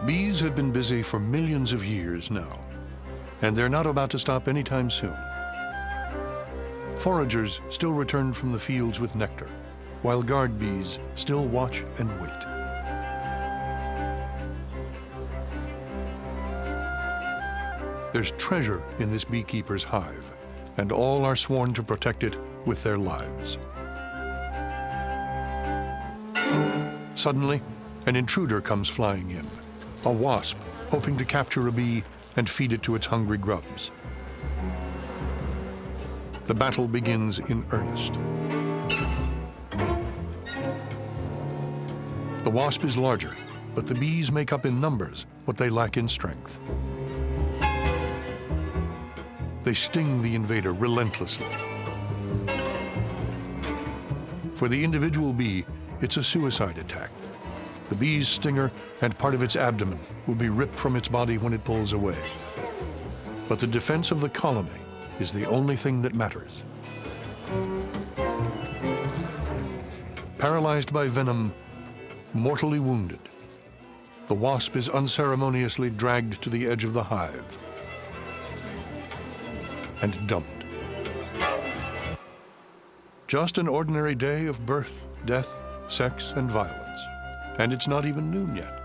Bees have been busy for millions of years now, and they're not about to stop anytime soon. Foragers still return from the fields with nectar, while guard bees still watch and wait. There's treasure in this beekeeper's hive, and all are sworn to protect it with their lives. Suddenly, an intruder comes flying in, a wasp hoping to capture a bee and feed it to its hungry grubs. The battle begins in earnest. The wasp is larger, but the bees make up in numbers what they lack in strength. They sting the invader relentlessly. For the individual bee, it's a suicide attack. The bee's stinger and part of its abdomen will be ripped from its body when it pulls away. But the defense of the colony is the only thing that matters. Paralyzed by venom, mortally wounded, the wasp is unceremoniously dragged to the edge of the hive and dumped. Just an ordinary day of birth, death, sex, and violence. And it's not even noon yet.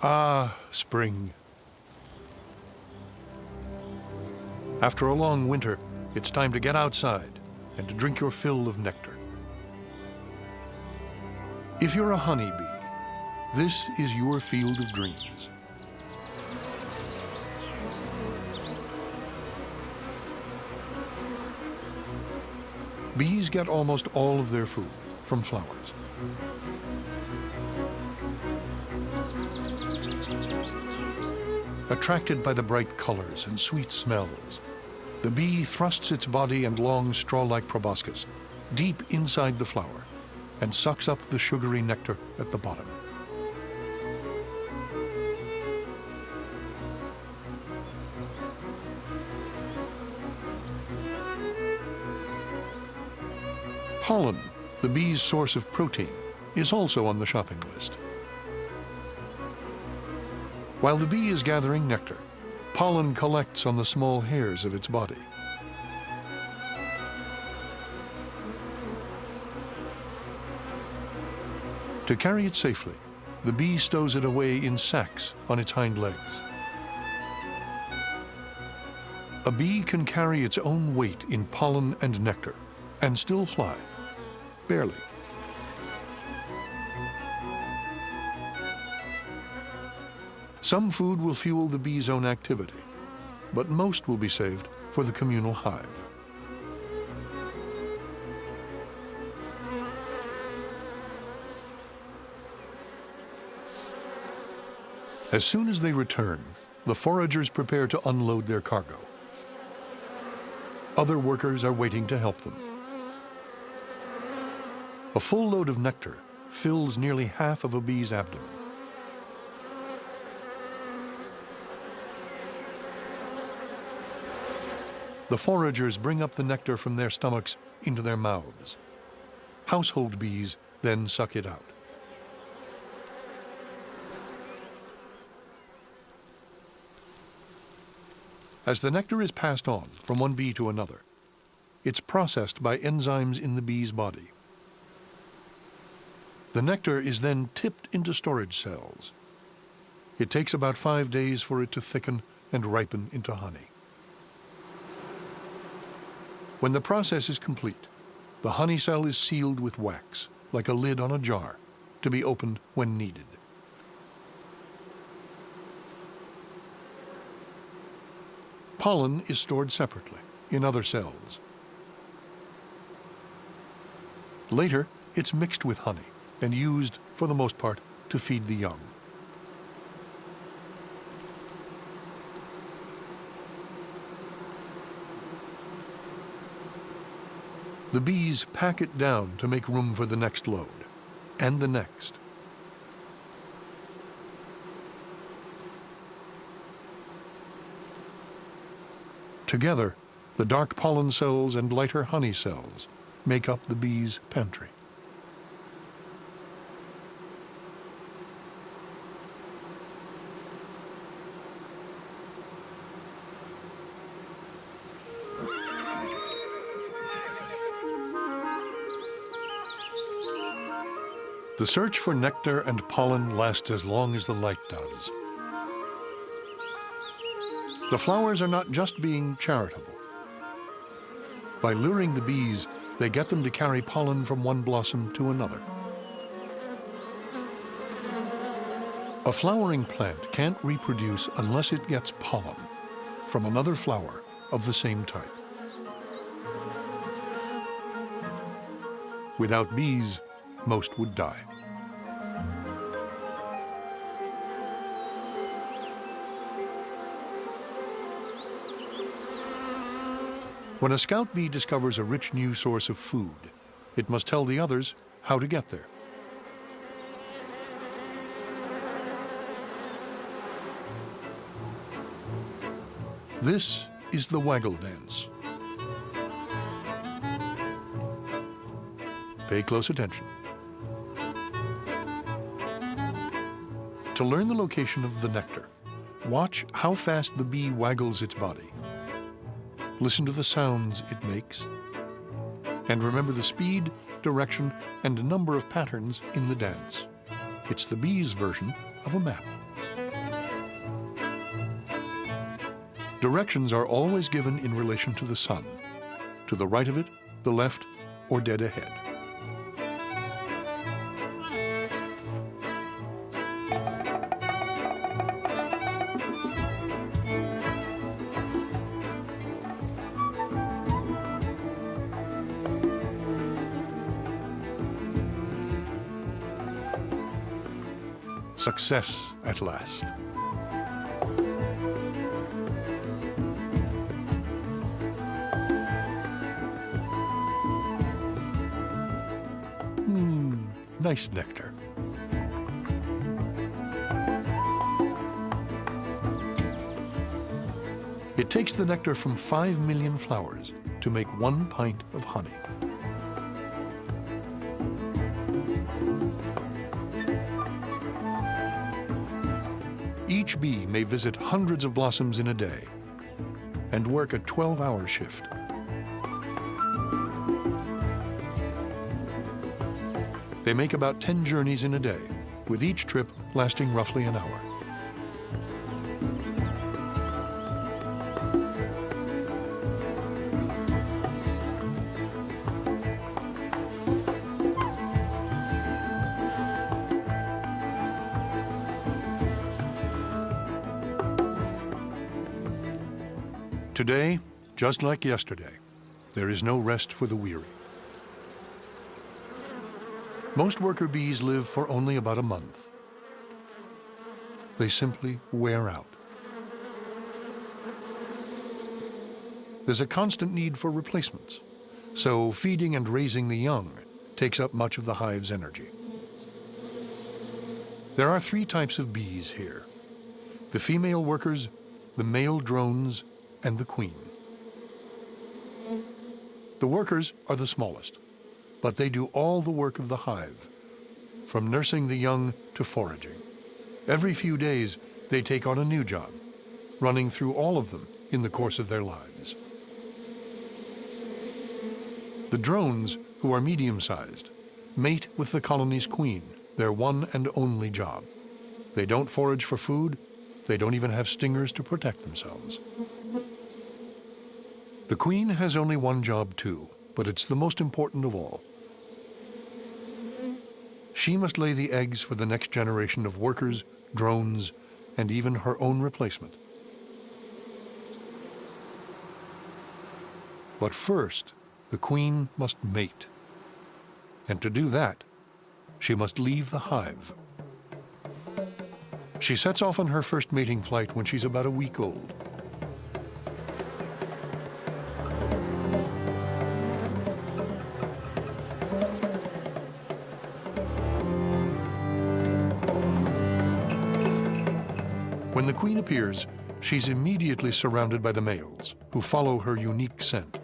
Ah, spring. After a long winter, it's time to get outside and to drink your fill of nectar. If you're a honeybee, this is your field of dreams. Bees get almost all of their food from flowers. Attracted by the bright colors and sweet smells, the bee thrusts its body and long straw-like proboscis deep inside the flower and sucks up the sugary nectar at the bottom. Pollen, the bee's source of protein, is also on the shopping list. While the bee is gathering nectar, pollen collects on the small hairs of its body. To carry it safely, the bee stows it away in sacks on its hind legs. A bee can carry its own weight in pollen and nectar and still fly, barely. Some food will fuel the bee's own activity, but most will be saved for the communal hive. As soon as they return, the foragers prepare to unload their cargo. Other workers are waiting to help them. A full load of nectar fills nearly half of a bee's abdomen. The foragers bring up the nectar from their stomachs into their mouths. Household bees then suck it out. As the nectar is passed on from one bee to another, it's processed by enzymes in the bee's body. The nectar is then tipped into storage cells. It takes about 5 days for it to thicken and ripen into honey. When the process is complete, the honey cell is sealed with wax, like a lid on a jar, to be opened when needed. Pollen is stored separately in other cells. Later, it's mixed with honey and used, for the most part, to feed the young. The bees pack it down to make room for the next load, and the next. Together, the dark pollen cells and lighter honey cells make up the bee's pantry. The search for nectar and pollen lasts as long as the light does. The flowers are not just being charitable. By luring the bees, they get them to carry pollen from one blossom to another. A flowering plant can't reproduce unless it gets pollen from another flower of the same type. Without bees, most would die. When a scout bee discovers a rich new source of food, it must tell the others how to get there. This is the waggle dance. Pay close attention. To learn the location of the nectar, watch how fast the bee waggles its body. Listen to the sounds it makes, and remember the speed, direction, and number of patterns in the dance. It's the bee's version of a map. Directions are always given in relation to the sun, to the right of it, the left, or dead ahead. Success at last. Nice nectar. It takes the nectar from 5 million flowers to make 1 pint of honey. Each bee may visit hundreds of blossoms in a day and work a 12-hour shift. They make about 10 journeys in a day, with each trip lasting roughly an hour. Today, just like yesterday, there is no rest for the weary. Most worker bees live for only about a month. They simply wear out. There's a constant need for replacements, so feeding and raising the young takes up much of the hive's energy. There are 3 types of bees here: the female workers, the male drones, and the queen. The workers are the smallest, but they do all the work of the hive, from nursing the young to foraging. Every few days, they take on a new job, running through all of them in the course of their lives. The drones, who are medium-sized, mate with the colony's queen, their one and only job. They don't forage for food. They don't even have stingers to protect themselves. The queen has only one job too, but it's the most important of all. She must lay the eggs for the next generation of workers, drones, and even her own replacement. But first, the queen must mate. And to do that, she must leave the hive. She sets off on her first mating flight when she's about a week old. When the queen appears, she's immediately surrounded by the males, who follow her unique scent.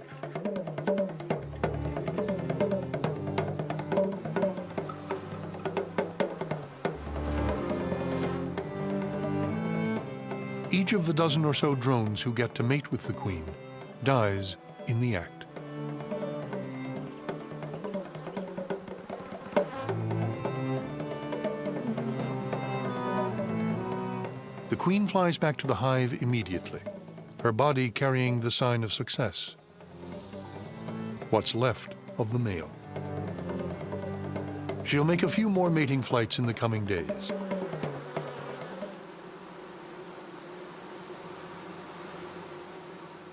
Each of the dozen or so drones who get to mate with the queen dies in the act. The queen flies back to the hive immediately, her body carrying the sign of success, what's left of the male. She'll make a few more mating flights in the coming days.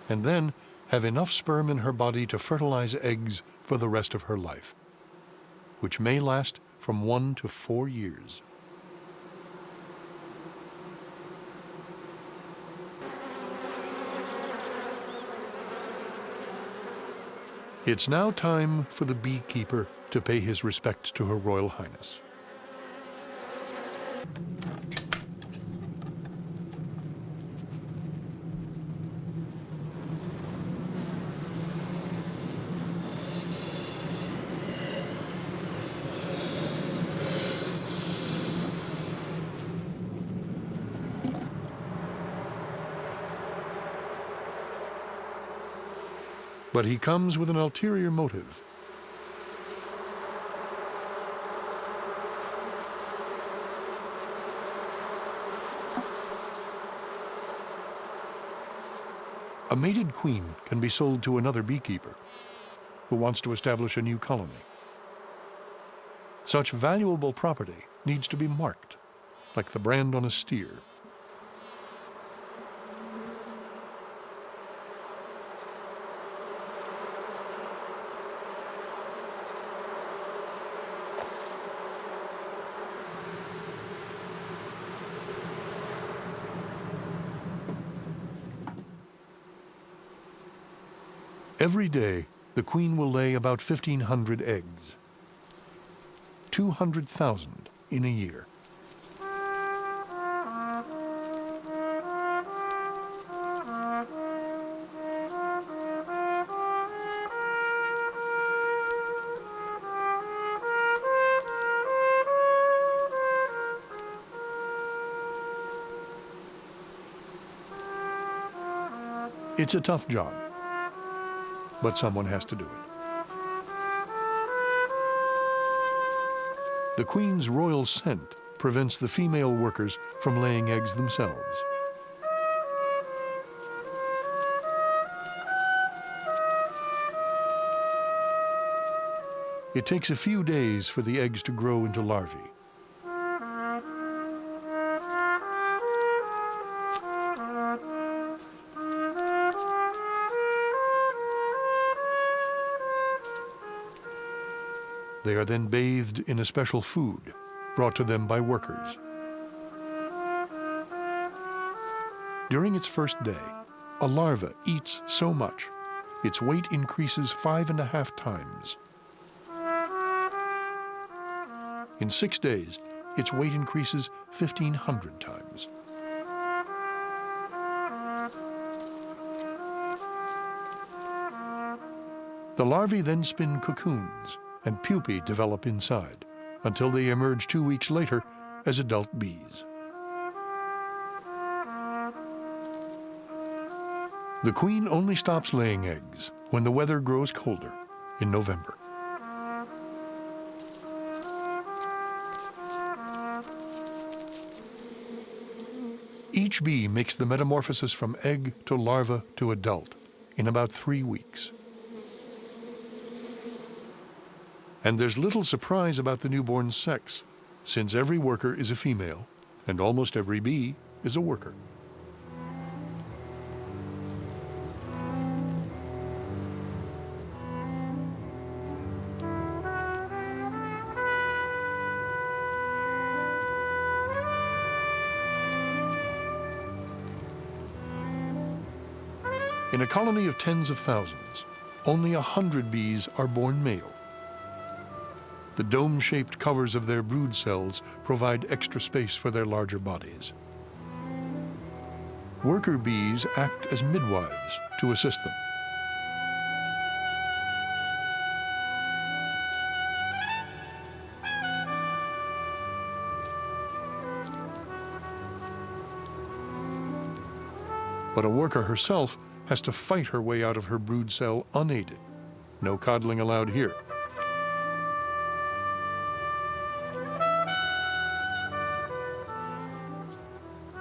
And then have enough sperm in her body to fertilize eggs for the rest of her life, which may last from 1 to 4 years. It's now time for the beekeeper to pay his respects to Her Royal Highness. But he comes with an ulterior motive. A mated queen can be sold to another beekeeper who wants to establish a new colony. Such valuable property needs to be marked, like the brand on a steer. Every day, the queen will lay about 1,500 eggs, 200,000 in a year. It's a tough job, but someone has to do it. The queen's royal scent prevents the female workers from laying eggs themselves. It takes a few days for the eggs to grow into larvae. They are then bathed in a special food brought to them by workers. During its first day, a larva eats so much, its weight increases 5.5 times. In 6 days, its weight increases 1,500 times. The larvae then spin cocoons, and pupae develop inside, until they emerge 2 weeks later as adult bees. The queen only stops laying eggs when the weather grows colder in November. Each bee makes the metamorphosis from egg to larva to adult in about 3 weeks. And there's little surprise about the newborn's sex, since every worker is a female, and almost every bee is a worker. In a colony of tens of thousands, only 100 bees are born male. The dome-shaped covers of their brood cells provide extra space for their larger bodies. Worker bees act as midwives to assist them. But a worker herself has to fight her way out of her brood cell unaided. No coddling allowed here.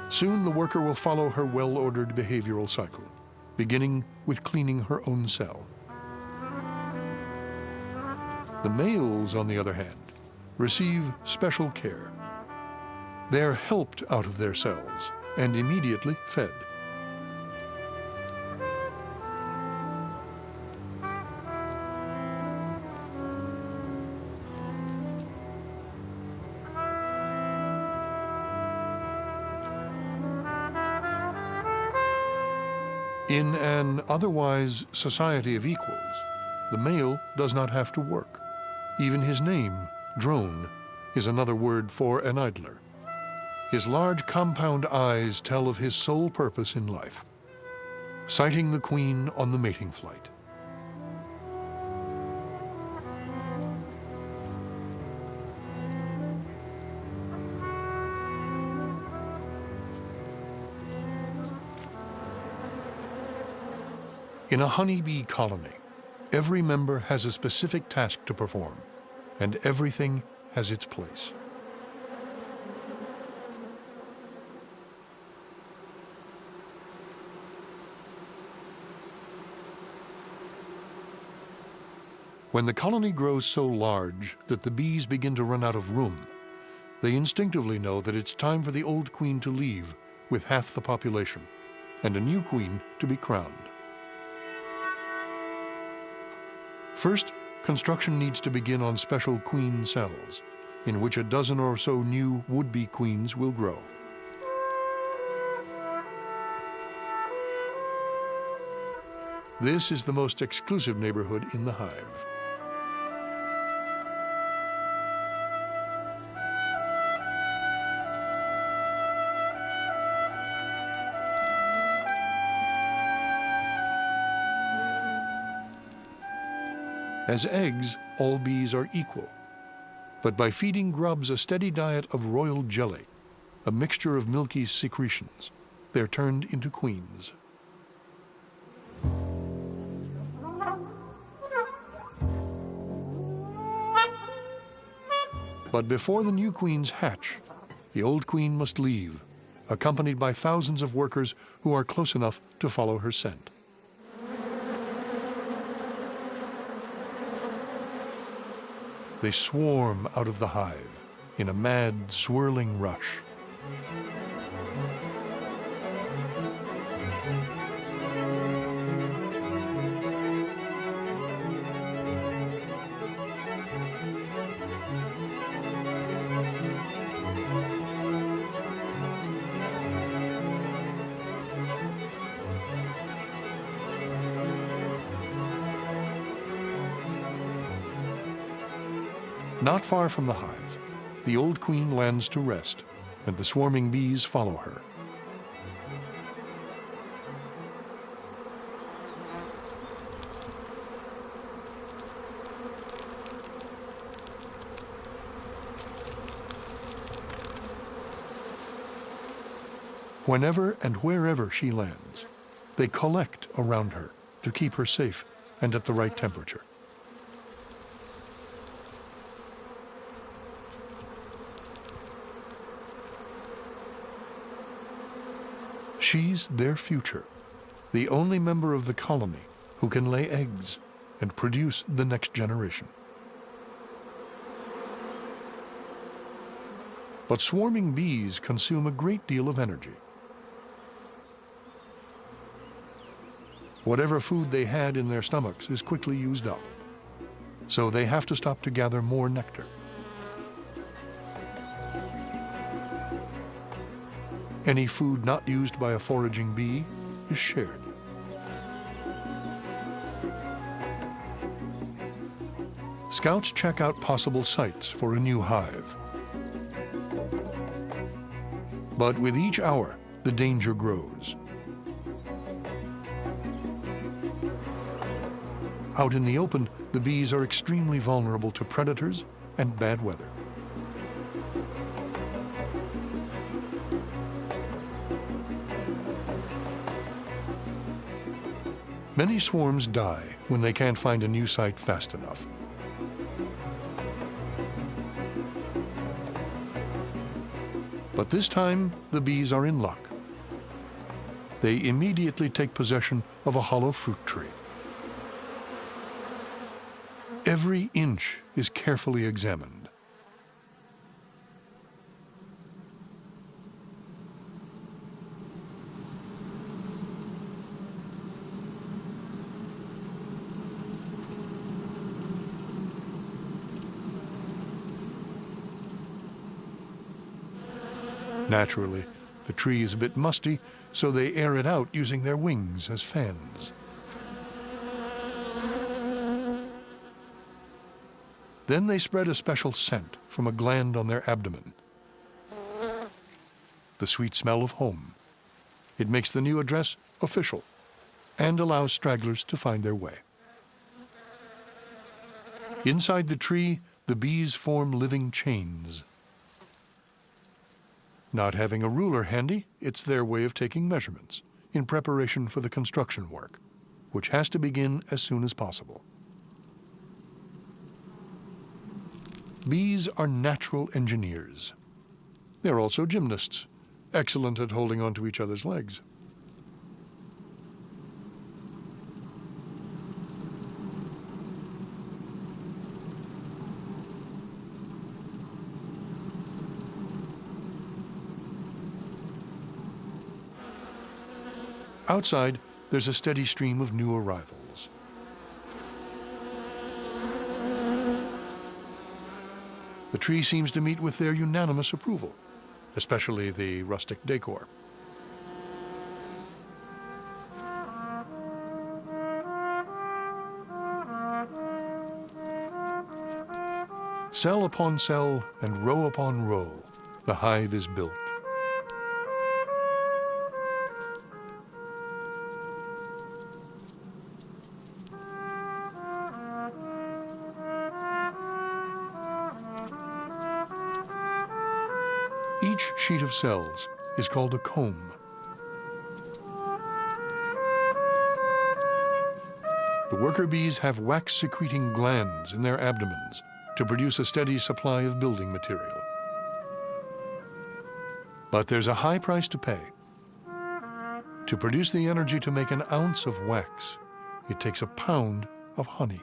Soon the worker will follow her well-ordered behavioral cycle, beginning with cleaning her own cell. The males, on the other hand, receive special care. They're helped out of their cells and immediately fed. In an otherwise society of equals, the male does not have to work. Even his name, drone, is another word for an idler. His large compound eyes tell of his sole purpose in life, sighting the queen on the mating flight. In a honeybee colony, every member has a specific task to perform, and everything has its place. When the colony grows so large that the bees begin to run out of room, they instinctively know that it's time for the old queen to leave with half the population, and a new queen to be crowned. First, construction needs to begin on special queen cells, in which a dozen or so new would-be queens will grow. This is the most exclusive neighborhood in the hive. As eggs, all bees are equal. But by feeding grubs a steady diet of royal jelly, a mixture of milky secretions, they're turned into queens. But before the new queens hatch, the old queen must leave, accompanied by thousands of workers who are close enough to follow her scent. They swarm out of the hive in a mad, swirling rush. Not far from the hive, the old queen lands to rest, and the swarming bees follow her. Whenever and wherever she lands, they collect around her to keep her safe and at the right temperature. She's their future, the only member of the colony who can lay eggs and produce the next generation. But swarming bees consume a great deal of energy. Whatever food they had in their stomachs is quickly used up, so they have to stop to gather more nectar. Any food not used by a foraging bee is shared. Scouts check out possible sites for a new hive. But with each hour, the danger grows. Out in the open, the bees are extremely vulnerable to predators and bad weather. Many swarms die when they can't find a new site fast enough. But this time, the bees are in luck. They immediately take possession of a hollow fruit tree. Every inch is carefully examined. Naturally, the tree is a bit musty, so they air it out using their wings as fans. Then they spread a special scent from a gland on their abdomen. The sweet smell of home. It makes the new address official and allows stragglers to find their way. Inside the tree, the bees form living chains. Not having a ruler handy, it's their way of taking measurements in preparation for the construction work, which has to begin as soon as possible. Bees are natural engineers. They're also gymnasts, excellent at holding onto each other's legs. Outside, there's a steady stream of new arrivals. The tree seems to meet with their unanimous approval, especially the rustic decor. Cell upon cell and row upon row, the hive is built. Each sheet of cells is called a comb. The worker bees have wax-secreting glands in their abdomens to produce a steady supply of building material. But there's a high price to pay. To produce the energy to make an ounce of wax, it takes a pound of honey.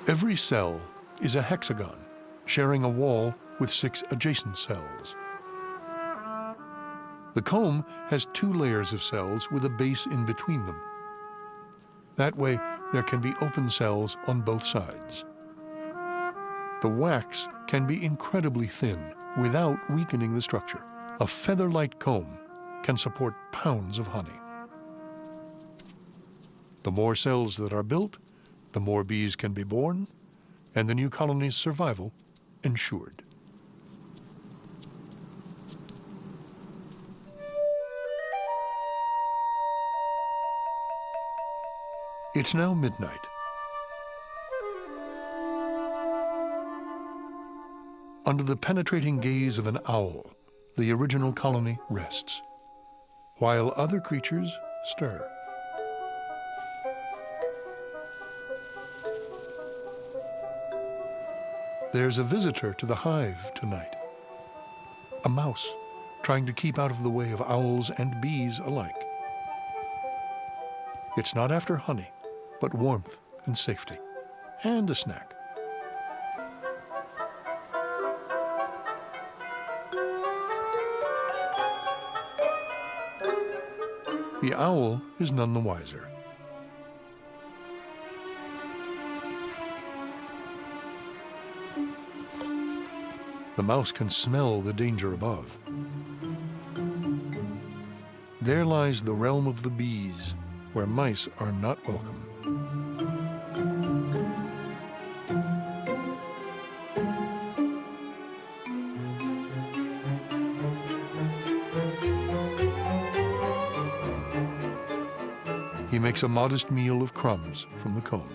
Every cell is a hexagon, sharing a wall with 6 adjacent cells. The comb has 2 layers of cells with a base in between them. That way, there can be open cells on both sides. The wax can be incredibly thin without weakening the structure. A feather-light comb can support pounds of honey. The more cells that are built, the more bees can be born, and the new colony's survival ensured. It's now midnight. Under the penetrating gaze of an owl, the original colony rests, while other creatures stir. There's a visitor to the hive tonight. A mouse trying to keep out of the way of owls and bees alike. It's not after honey, but warmth and safety, and a snack. The owl is none the wiser. The mouse can smell the danger above. There lies the realm of the bees, where mice are not welcome. he makes a modest meal of crumbs from the comb.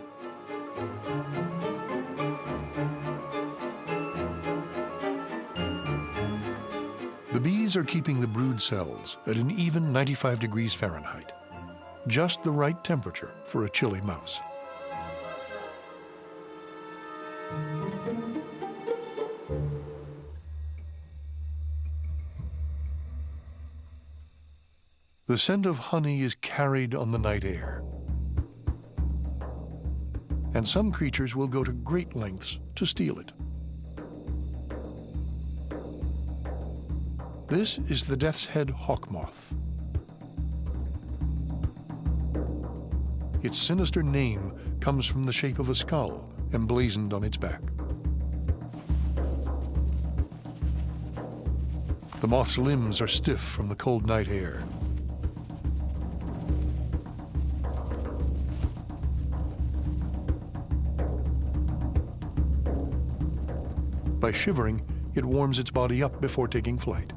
The bees are keeping the brood cells at an even 95 degrees Fahrenheit, just the right temperature for a chilly mouse. The scent of honey is carried on the night air, and some creatures will go to great lengths to steal it. This is the death's head hawk moth. Its sinister name comes from the shape of a skull emblazoned on its back. The moth's limbs are stiff from the cold night air. By shivering, it warms its body up before taking flight.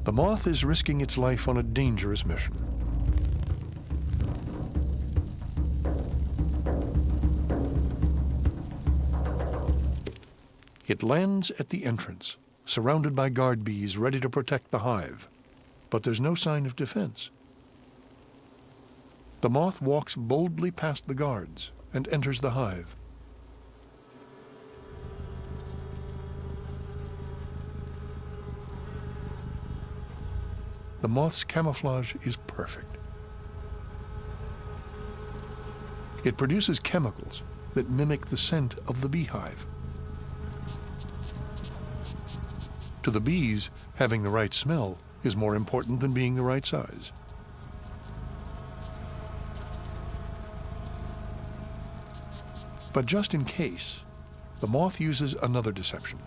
The moth is risking its life on a dangerous mission. It lands at the entrance, surrounded by guard bees ready to protect the hive. But there's no sign of defense. The moth walks boldly past the guards and enters the hive. The moth's camouflage is perfect. It produces chemicals that mimic the scent of the beehive. To the bees, having the right smell is more important than being the right size. But just in case, the moth uses another deception.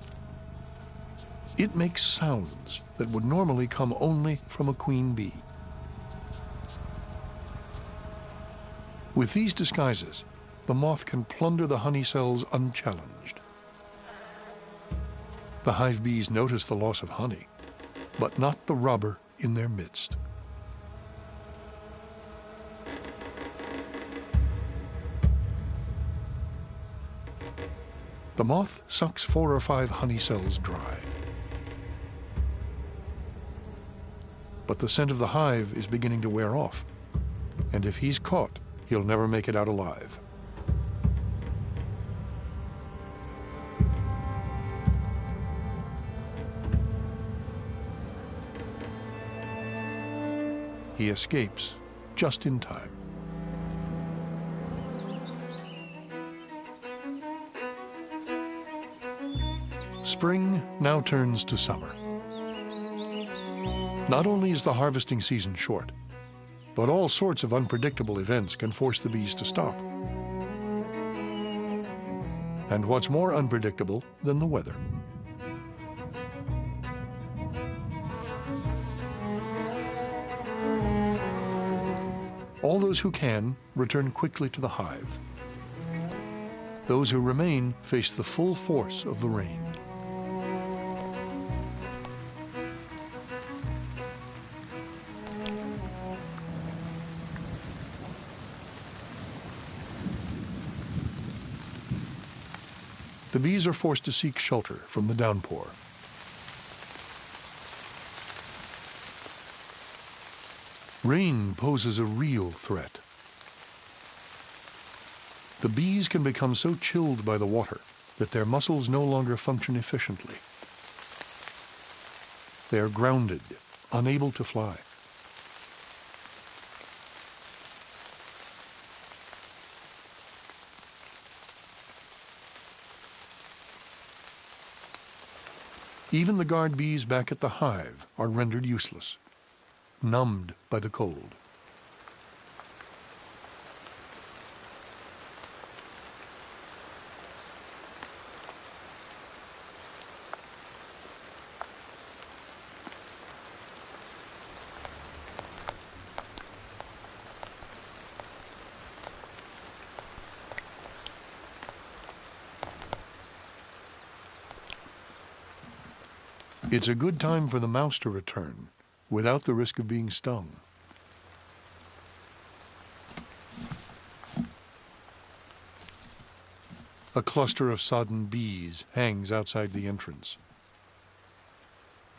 It makes sounds that would normally come only from a queen bee. With these disguises, the moth can plunder the honey cells unchallenged. The hive bees notice the loss of honey, but not the robber in their midst. The moth sucks 4 or 5 honey cells dry. But the scent of the hive is beginning to wear off, and if he's caught, he'll never make it out alive. He escapes just in time. Spring now turns to summer. Not only is the harvesting season short, but all sorts of unpredictable events can force the bees to stop. And what's more unpredictable than the weather? All those who can return quickly to the hive. Those who remain face the full force of the rain. The bees are forced to seek shelter from the downpour. Rain poses a real threat. The bees can become so chilled by the water that their muscles no longer function efficiently. They are grounded, unable to fly. Even the guard bees back at the hive are rendered useless, numbed by the cold. It's a good time for the mouse to return without the risk of being stung. A cluster of sodden bees hangs outside the entrance.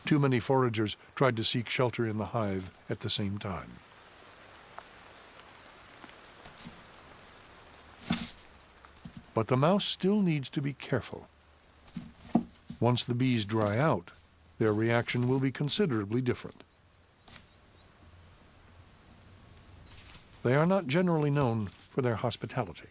Too many foragers tried to seek shelter in the hive at the same time. But the mouse still needs to be careful. Once the bees dry out, their reaction will be considerably different. They are not generally known for their hospitality.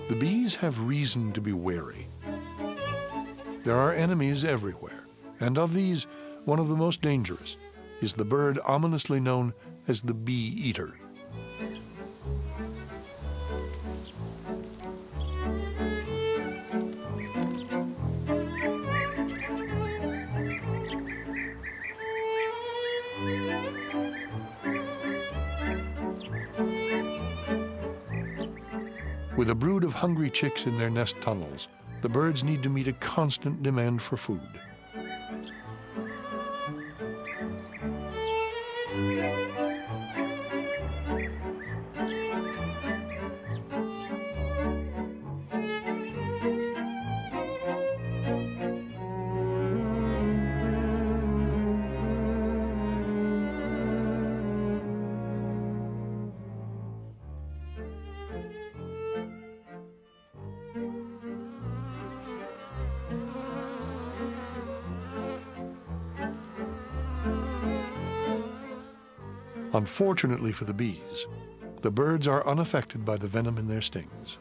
The bees have reason to be wary. There are enemies everywhere, and of these, one of the most dangerous is the bird ominously known as the bee-eater. With a brood of hungry chicks in their nest tunnels, the birds need to meet a constant demand for food. Unfortunately for the bees, the birds are unaffected by the venom in their stings.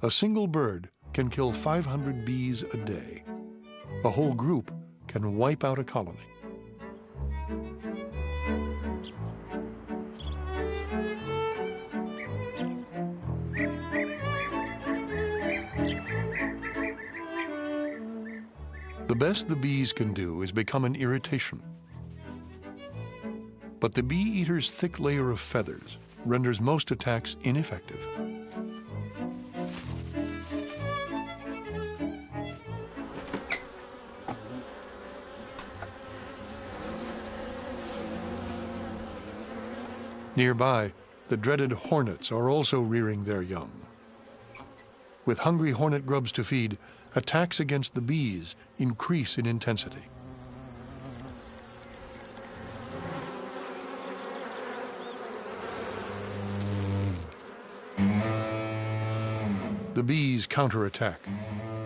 A single bird can kill 500 bees a day. A whole group can wipe out a colony. The best the bees can do is become an irritation. But the bee-eater's thick layer of feathers renders most attacks ineffective. Nearby, the dreaded hornets are also rearing their young. With hungry hornet grubs to feed, attacks against the bees increase in intensity. The bees counterattack,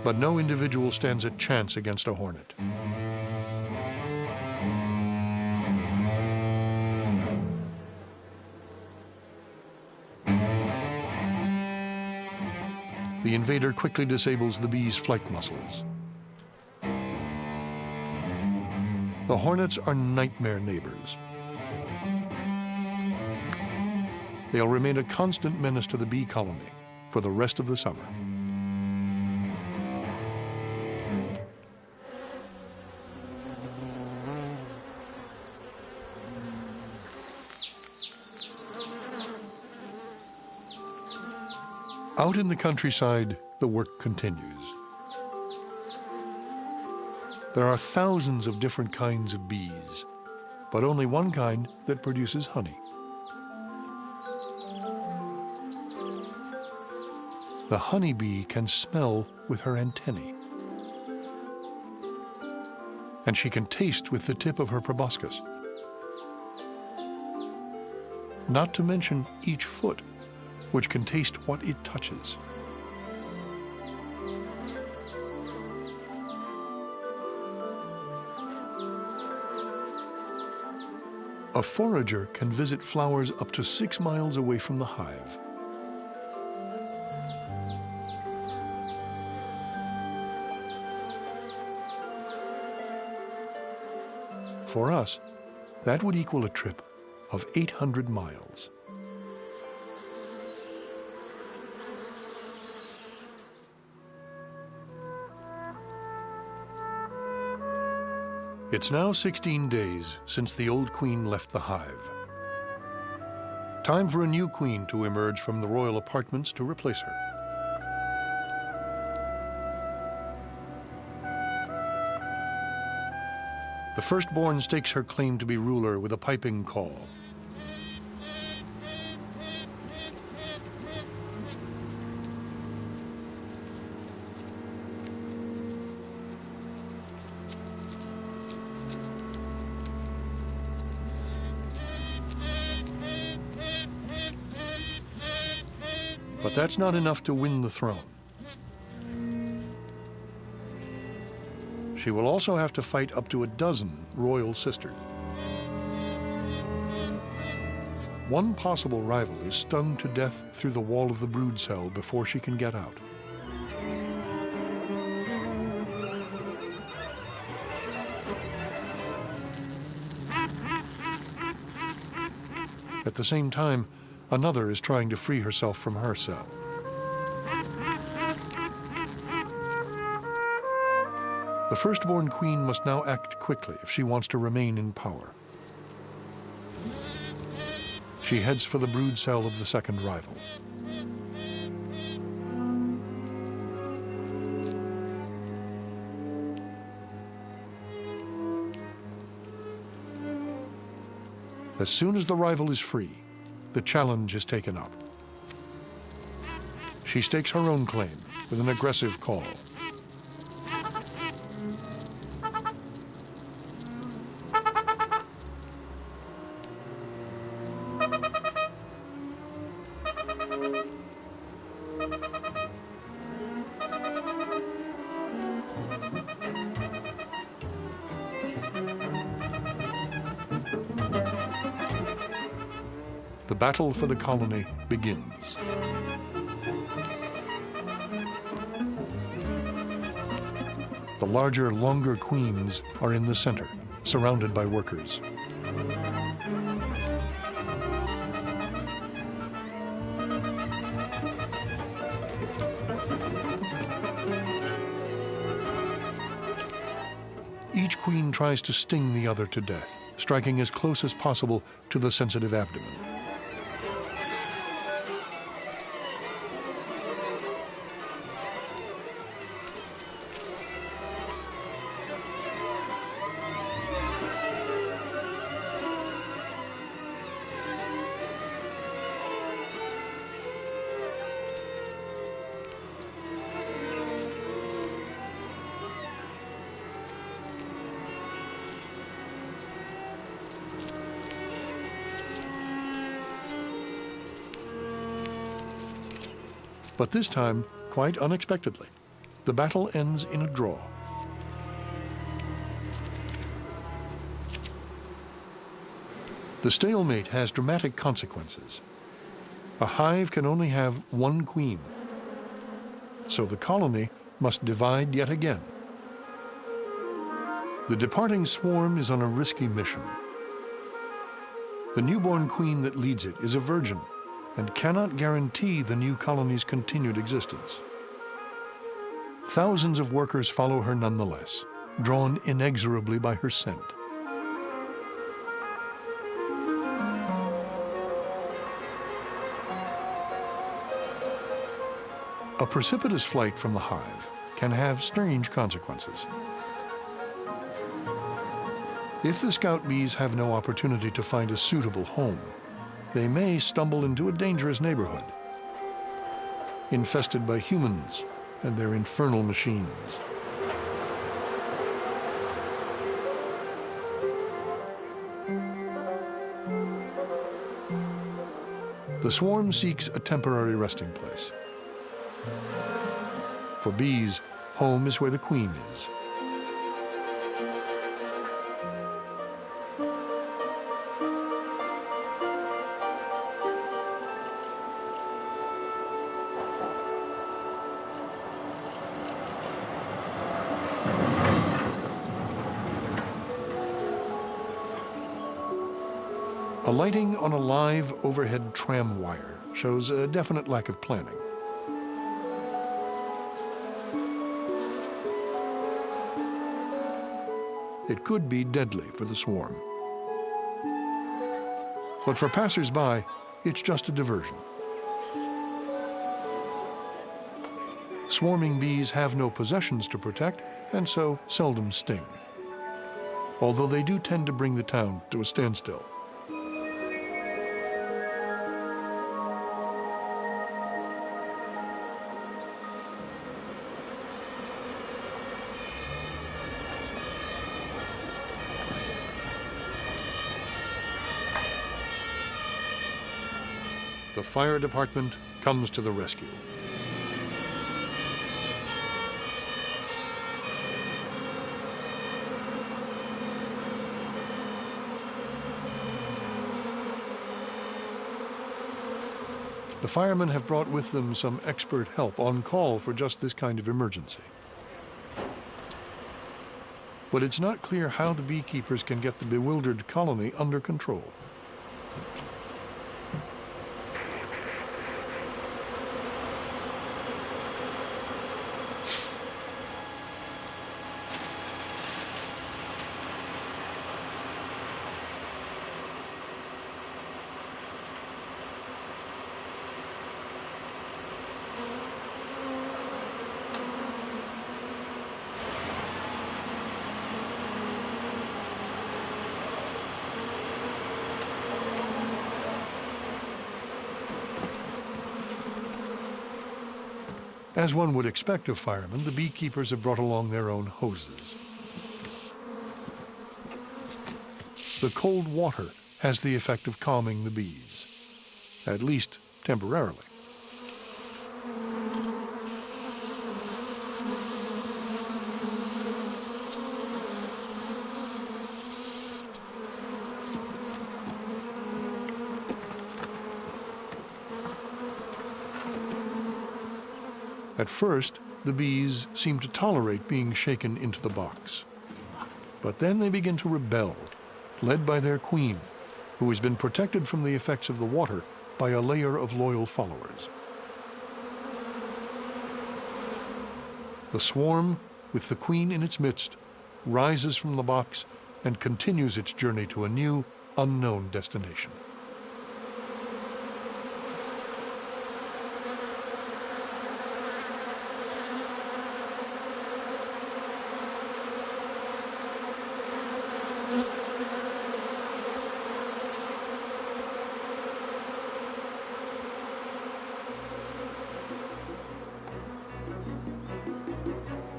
but no individual stands a chance against a hornet. The invader quickly disables the bee's flight muscles. The hornets are nightmare neighbors. They'll remain a constant menace to the bee colony for the rest of the summer. Out in the countryside, the work continues. There are thousands of different kinds of bees, but only one kind that produces honey. The honeybee can smell with her antennae, and she can taste with the tip of her proboscis. Not to mention each foot, which can taste what it touches. A forager can visit flowers up to 6 miles away from the hive. For us, that would equal a trip of 800 miles. It's now 16 days since the old queen left the hive. Time for a new queen to emerge from the royal apartments to replace her. The firstborn stakes her claim to be ruler with a piping call. But that's not enough to win the throne. She will also have to fight up to a dozen royal sisters. One possible rival is stung to death through the wall of the brood cell before she can get out. At the same time, another is trying to free herself from her cell. The firstborn queen must now act quickly if she wants to remain in power. She heads for the brood cell of the second rival. As soon as the rival is free, the challenge is taken up. She stakes her own claim with an aggressive call. The battle for the colony begins. The larger, longer queens are in the center, surrounded by workers. Each queen tries to sting the other to death, striking as close as possible to the sensitive abdomen. But this time, quite unexpectedly, the battle ends in a draw. The stalemate has dramatic consequences. A hive can only have one queen, so the colony must divide yet again. The departing swarm is on a risky mission. The newborn queen that leads it is a virgin and cannot guarantee the new colony's continued existence. Thousands of workers follow her nonetheless, drawn inexorably by her scent. A precipitous flight from the hive can have strange consequences. If the scout bees have no opportunity to find a suitable home, they may stumble into a dangerous neighborhood, infested by humans and their infernal machines. The swarm seeks a temporary resting place. For bees, home is where the queen is. Alighting on a live overhead tram wire shows a definite lack of planning. It could be deadly for the swarm. But for passers-by, it's just a diversion. Swarming bees have no possessions to protect and so seldom sting, although they do tend to bring the town to a standstill. The fire department comes to the rescue. The firemen have brought with them some expert help on call for just this kind of emergency. But it's not clear how the beekeepers can get the bewildered colony under control. As one would expect of firemen, the beekeepers have brought along their own hoses. The cold water has the effect of calming the bees, at least temporarily. At first, the bees seem to tolerate being shaken into the box. But then they begin to rebel, led by their queen, who has been protected from the effects of the water by a layer of loyal followers. The swarm, with the queen in its midst, rises from the box and continues its journey to a new, unknown destination.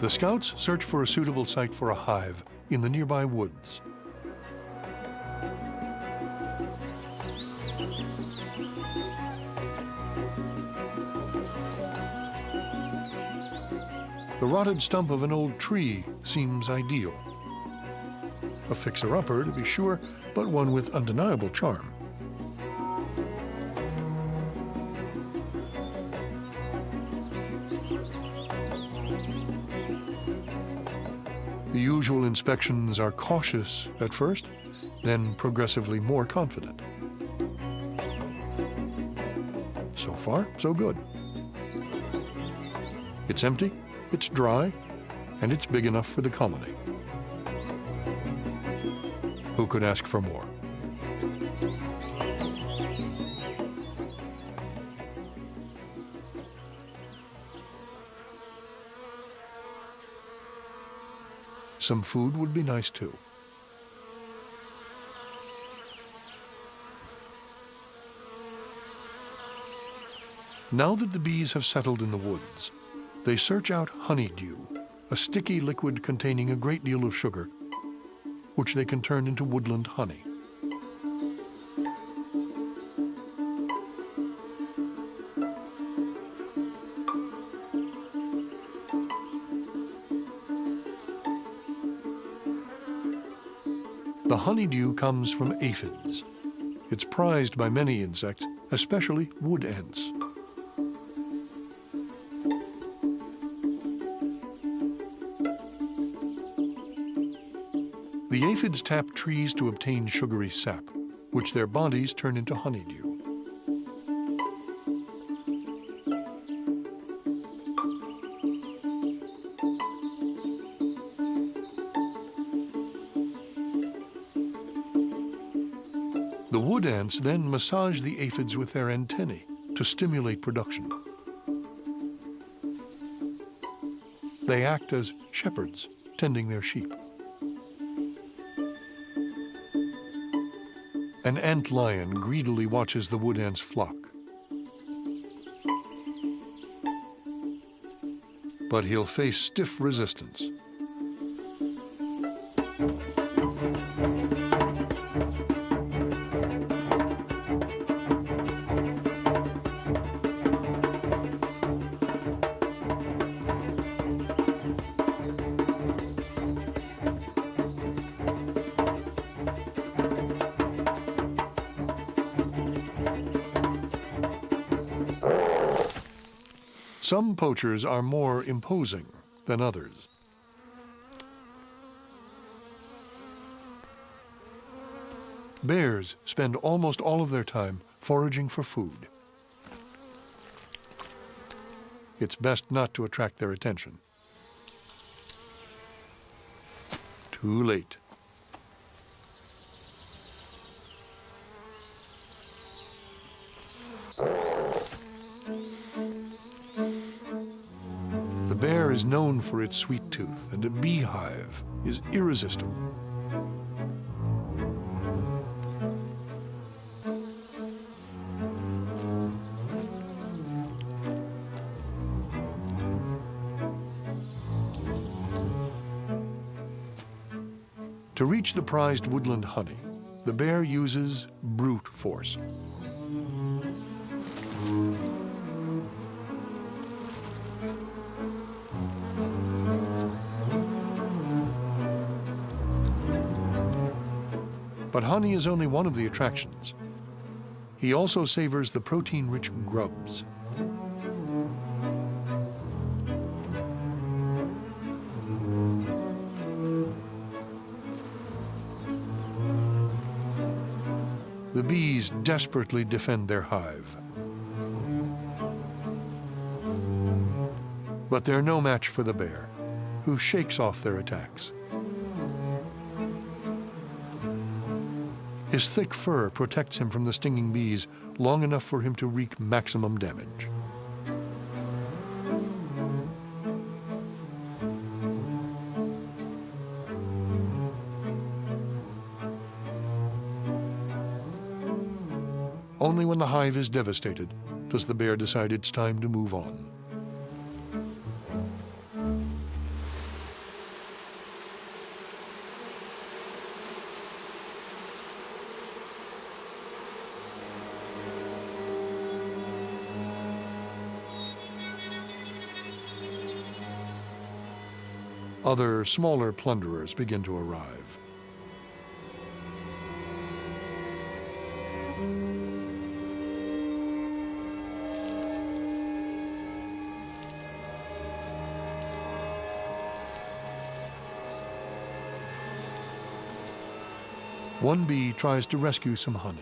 The scouts search for a suitable site for a hive in the nearby woods. The rotted stump of an old tree seems ideal. A fixer-upper, to be sure, but one with undeniable charm. The usual inspections are cautious at first, then progressively more confident. So far, so good. It's empty, it's dry, and it's big enough for the colony. Who could ask for more? Some food would be nice too. Now that the bees have settled in the woods, they search out honeydew, a sticky liquid containing a great deal of sugar, which they can turn into woodland honey. The honeydew comes from aphids. It's prized by many insects, especially wood ants. The aphids tap trees to obtain sugary sap, which their bodies turn into honeydew. The wood ants then massage the aphids with their antennae to stimulate production. They act as shepherds, tending their sheep. An ant lion greedily watches the wood ants' flock. But he'll face stiff resistance. Some poachers are more imposing than others. Bears spend almost all of their time foraging for food. It's best not to attract their attention. Too late. The bear is known for its sweet tooth, and a beehive is irresistible. To reach the prized woodland honey, the bear uses brute force. But honey is only one of the attractions. He also savors the protein-rich grubs. The bees desperately defend their hive. But they're no match for the bear, who shakes off their attacks. His thick fur protects him from the stinging bees long enough for him to wreak maximum damage. Only when the hive is devastated does the bear decide it's time to move on. Other, smaller plunderers begin to arrive. One bee tries to rescue some honey.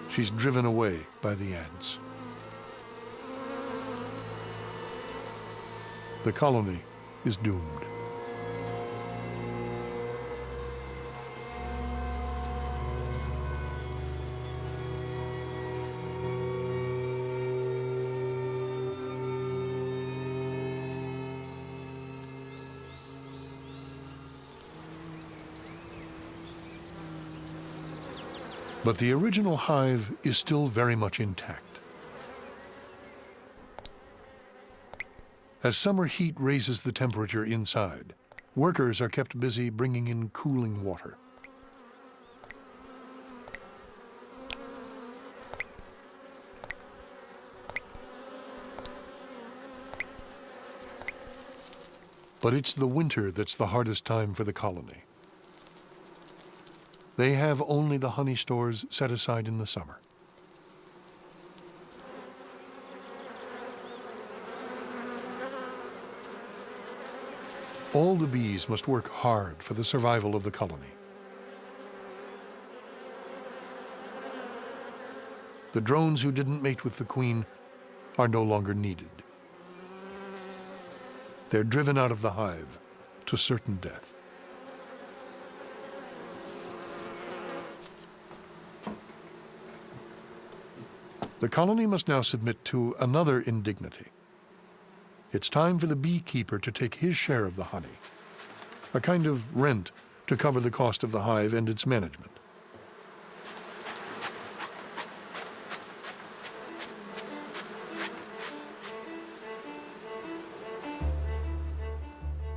She's driven away by the ants. The colony is doomed. But the original hive is still very much intact. As summer heat raises the temperature inside, workers are kept busy bringing in cooling water. But it's the winter that's the hardest time for the colony. They have only the honey stores set aside in the summer. All the bees must work hard for the survival of the colony. The drones who didn't mate with the queen are no longer needed. They're driven out of the hive to certain death. The colony must now submit to another indignity. It's time for the beekeeper to take his share of the honey, a kind of rent to cover the cost of the hive and its management.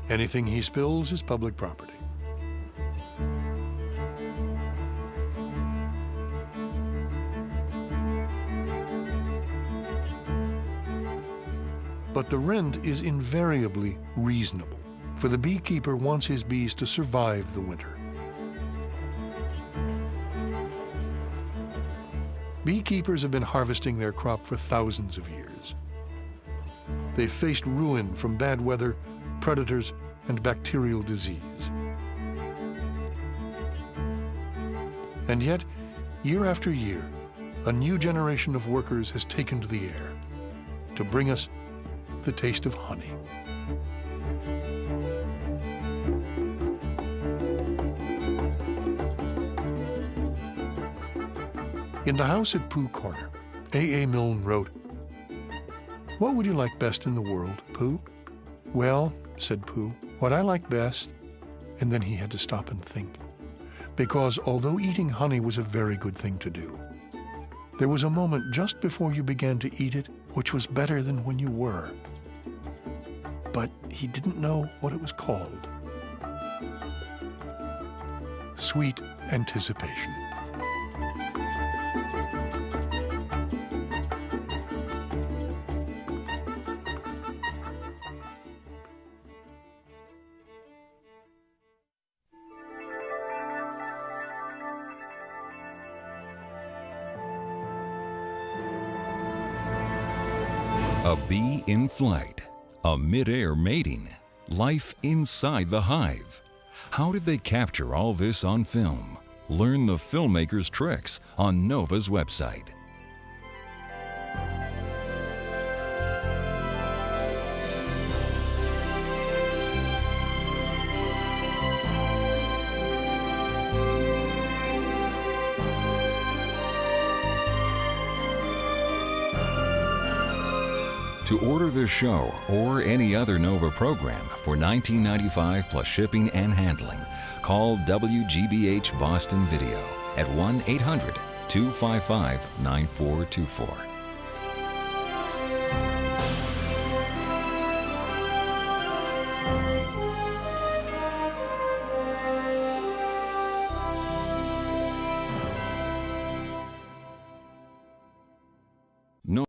Anything he spills is public property. But the rent is invariably reasonable, for the beekeeper wants his bees to survive the winter. Beekeepers have been harvesting their crop for thousands of years. They've faced ruin from bad weather, predators, and bacterial disease. And yet, year after year, a new generation of workers has taken to the air to bring us the taste of honey. In the house at Pooh Corner, A.A. Milne wrote, "What would you like best in the world, Pooh?" "Well," said Pooh, "what I like best," and then he had to stop and think, because although eating honey was a very good thing to do, there was a moment just before you began to eat it which was better than when you were. But he didn't know what it was called. Sweet anticipation. A bee in flight, a mid-air mating, life inside the hive. How did they capture all this on film? Learn the filmmaker's tricks on NOVA's website. To order this show or any other NOVA program for $19.95 plus shipping and handling, call WGBH Boston Video at 1-800-255-9424.